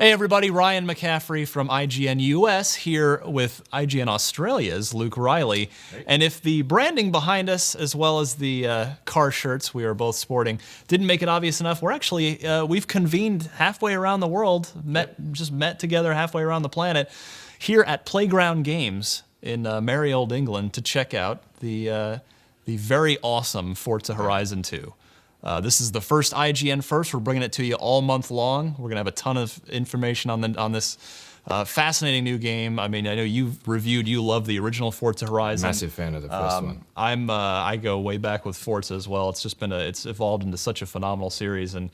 Hey everybody, Ryan McCaffrey from IGN US here with IGN Australia's Luke Riley. Hey. And if the branding behind us, as well as the car shirts we are both sporting, didn't make it obvious enough, we're actually, we've convened halfway around the world, just met together halfway around the planet, here at Playground Games in merry old England to check out the very awesome Forza Horizon 2. This is the first IGN First. We're bringing it to you all month long. We're going to have a ton of information on this fascinating new game. I mean, I know you've reviewed, you love the original Forza Horizon. Massive fan of the first one. I go way back with Forza as well. It's just been it's evolved into such a phenomenal series. And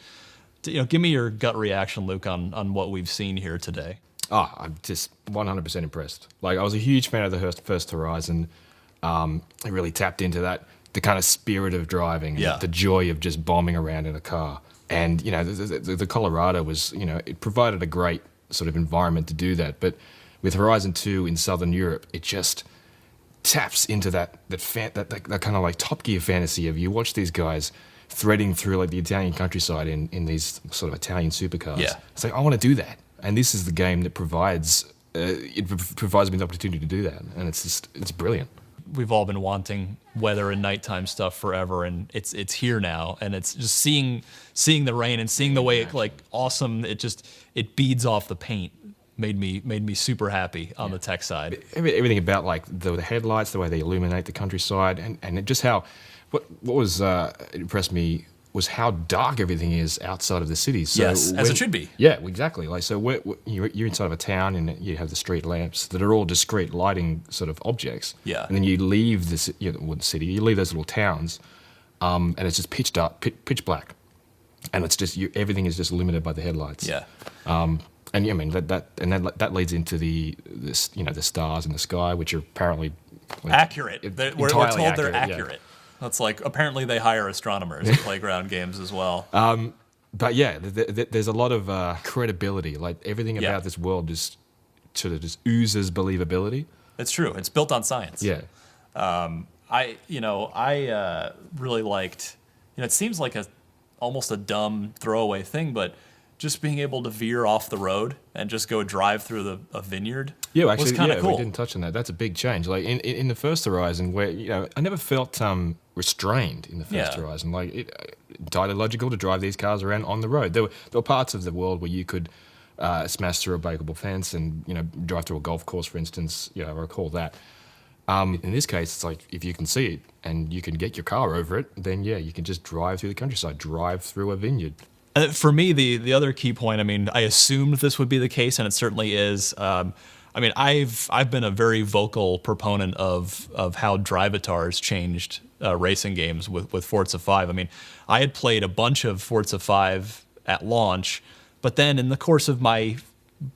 give me your gut reaction, Luke, on what we've seen here today. Oh, I'm just 100% impressed. Like, I was a huge fan of the first Horizon. I really tapped into the kind of spirit of driving, the joy of just bombing around in a car. And, the Colorado was, it provided a great sort of environment to do that. But with Horizon 2 in Southern Europe, it just taps into that kind of like Top Gear fantasy of you watch these guys threading through like the Italian countryside in these sort of Italian supercars. Yeah. It's like, I want to do that. And this is the game that provides me the opportunity to do that. And it's brilliant. We've all been wanting weather and nighttime stuff forever, and it's here now. And it's just seeing the rain and seeing the way it awesome. It beads off the paint. Made me super happy on the tech side. Everything about like the headlights, the way they illuminate the countryside, and just how what was impressed me was how dark everything is outside of the city. So yes, as it should be. Yeah, exactly. Like, so you're inside of a town and you have the street lamps that are all discrete lighting sort of objects. Yeah. And then you leave the city, you leave those little towns, and it's just pitch dark, pitch black, and it's just everything is just illuminated by the headlights. Yeah. And I mean that leads into the stars in the sky, which are apparently accurate. We're told they're accurate. Yeah. That's like, apparently they hire astronomers at Playground Games as well. But yeah, there's a lot of credibility. Like, everything about this world just sort of just oozes believability. It's true. It's built on science. Yeah. I really liked, it seems like almost a dumb throwaway thing, but just being able to veer off the road and just go drive through a vineyard. Yeah, actually, was kind of cool. We didn't touch on that. That's a big change. Like in the first Horizon, where I never felt restrained in the first Horizon. Like, it entirely logical to drive these cars around on the road. There were parts of the world where you could smash through a breakable fence and drive through a golf course, for instance. I recall that. In this case, it's like, if you can see it and you can get your car over it, then you can just drive through the countryside, drive through a vineyard. For me, the other key point, I assumed this would be the case, and it certainly is. I've been a very vocal proponent of how drive-avatars changed racing games with Forza 5. I had played a bunch of Forza 5 at launch, but then in the course of my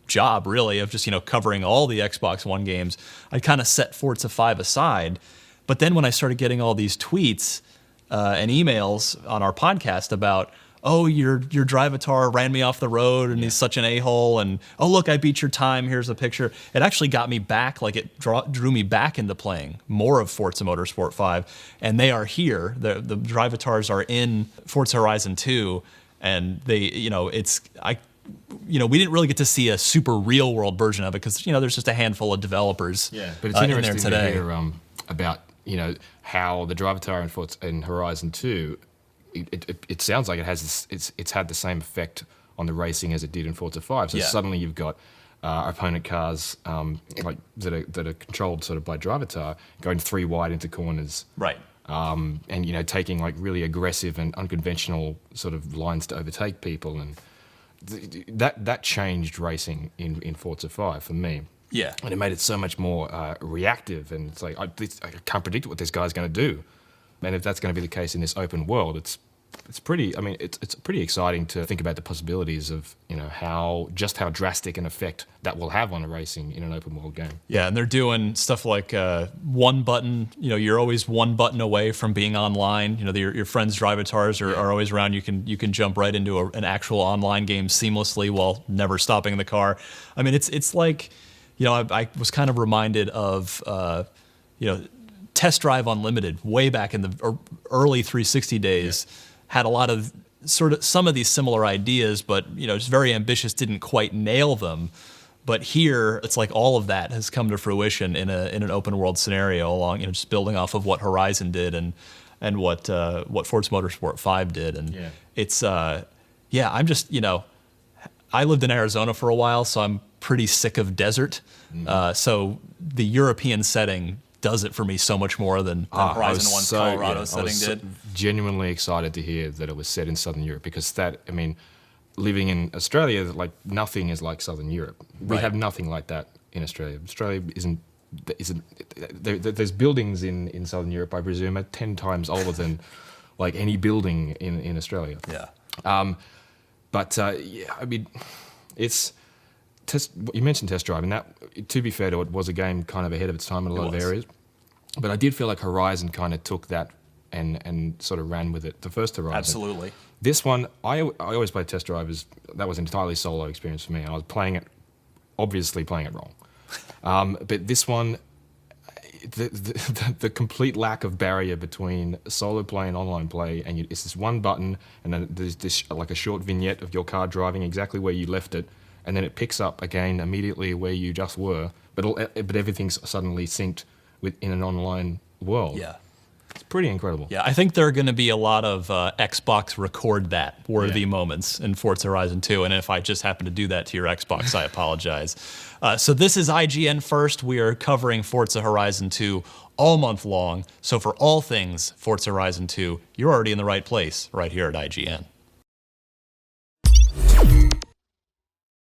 job, really, of just covering all the Xbox One games, I kind of set Forza 5 aside. But then when I started getting all these tweets and emails on our podcast about, oh, your drive-atar ran me off the road and he's such an a-hole, and oh, look, I beat your time, here's a picture. It actually got me back, like it drew me back into playing more of Forza Motorsport 5, and they are here. The drive-atars are in Forza Horizon 2, and they, we didn't really get to see a super real-world version of it because, there's just a handful of developers but it's interesting in there today. To hear about, how the drive-atar in Horizon 2, it sounds like it's had the same effect on the racing as it did in Forza 5. So suddenly you've got opponent cars that are controlled sort of by drive-atar going 3 wide into corners, right? And taking like really aggressive and unconventional sort of lines to overtake people, and that changed racing in Forza 5 for me. Yeah, and it made it so much more reactive, and it's like I can't predict what this guy's going to do. And if that's going to be the case in this open world, it's pretty. It's pretty exciting to think about the possibilities of how drastic an effect that will have on a racing in an open world game. Yeah, and they're doing stuff like one button. You're always one button away from being online. Your friends' drive-atars are always around. You can jump right into an actual online game seamlessly while never stopping the car. It's like, I was kind of reminded of Test Drive Unlimited way back in the early 360 days. Had a lot of sort of some of these similar ideas, but it's very ambitious, didn't quite nail them. But here, it's like all of that has come to fruition in an open world scenario, along just building off of what Horizon did and what Forza Motorsport 5 did, and it's I'm just I lived in Arizona for a while, so I'm pretty sick of desert. So the European setting does it for me so much more than Horizon 1's Colorado setting did. Genuinely excited to hear that it was set in Southern Europe, because living in Australia, like nothing is like Southern Europe. We have nothing like that in Australia. Australia isn't there's buildings in Southern Europe, I presume, are 10 times older than like any building in Australia. Yeah. It's you mentioned test drive, and that, to be fair to it, was a game kind of ahead of its time in a lot of areas. But I did feel like Horizon kind of took that and sort of ran with it. The first Horizon. Absolutely. This one, I always play test drive that was an entirely solo experience for me. I was obviously playing it wrong. But this one, the complete lack of barrier between solo play and online play, and it's this one button, and then there's this like a short vignette of your car driving exactly where you left it, and then it picks up again immediately where you just were, but everything's suddenly synced in an online world. Yeah. It's pretty incredible. Yeah, I think there are going to be a lot of Xbox record that worthy moments in Forza Horizon 2, and if I just happen to do that to your Xbox, I apologize. So this is IGN First. We are covering Forza Horizon 2 all month long. So for all things Forza Horizon 2, you're already in the right place right here at IGN.